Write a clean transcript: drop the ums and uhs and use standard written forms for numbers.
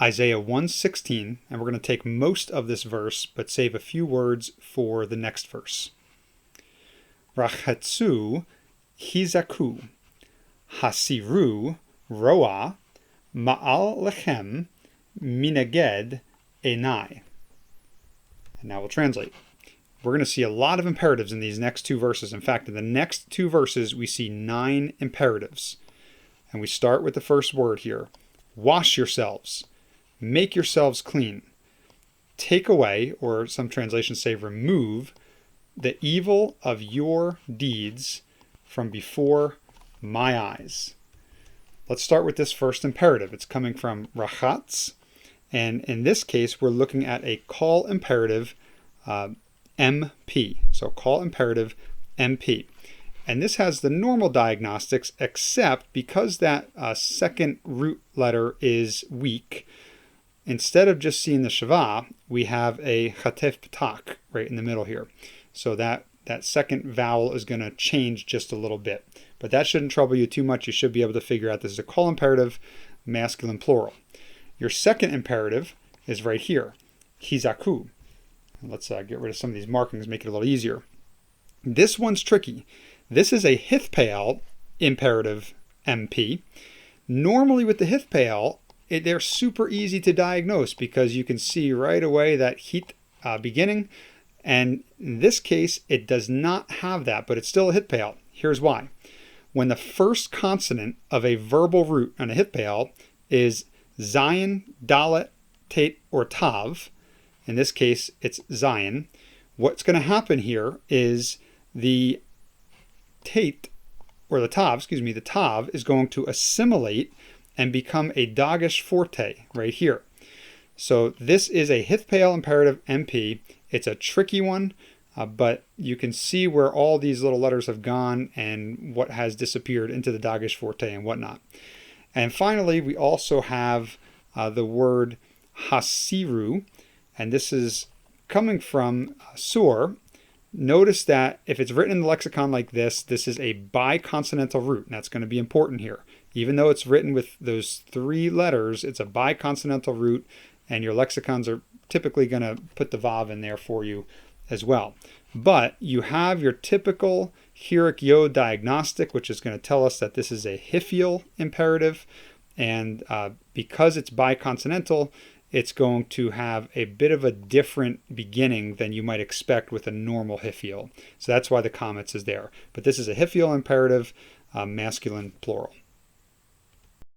Isaiah 1:16, and we're going to take most of this verse, but save a few words for the next verse. Rachetzu hizaku, hasiru roa, ma'al lechem, mineged enai. And now we'll translate. We're going to see a lot of imperatives in these next two verses. In fact, in the next two verses, we see 9 imperatives. And we start with the first word here. Wash yourselves. Make yourselves clean. Take away, or some translations say remove, the evil of your deeds from before my eyes. Let's start with this first imperative. It's coming from rachatz. And in this case, we're looking at a call imperative MP. So call imperative MP. And this has the normal diagnostics, except because that second root letter is weak, instead of just seeing the shava, we have a chatef p'tak right in the middle here. So that second vowel is going to change just a little bit. But that shouldn't trouble you too much. You should be able to figure out this is a call imperative, masculine plural. Your second imperative is right here, hizaku. Let's get rid of some of these markings, make it a little easier. This one's tricky. This is a hithpeal imperative MP. Normally with the hithpeal, they're super easy to diagnose because you can see right away that hit beginning. And in this case, it does not have that, but it's still a hithpeal. Here's why. When the first consonant of a verbal root on a hithpeal is zayin, dalet, tet, or tav, in this case, it's zayin. What's going to happen here is the tet, or the tav is going to assimilate and become a dagesh forte right here. So this is a hithpeal imperative MP. It's a tricky one, but you can see where all these little letters have gone and what has disappeared into the dagesh forte and whatnot. And finally, we also have the word hasiru, and this is coming from sur. Notice that if it's written in the lexicon like this, this is a biconsonantal root, and that's going to be important here. Even though it's written with those 3 letters, it's a biconsonantal root, and your lexicons are typically going to put the vav in there for you as well. But you have your typical hirik yod diagnostic, which is going to tell us that this is a hifil imperative, and because it's biconsonantal, it's going to have a bit of a different beginning than you might expect with a normal hifil. So that's why the comments is there. But this is a hifil imperative, masculine plural.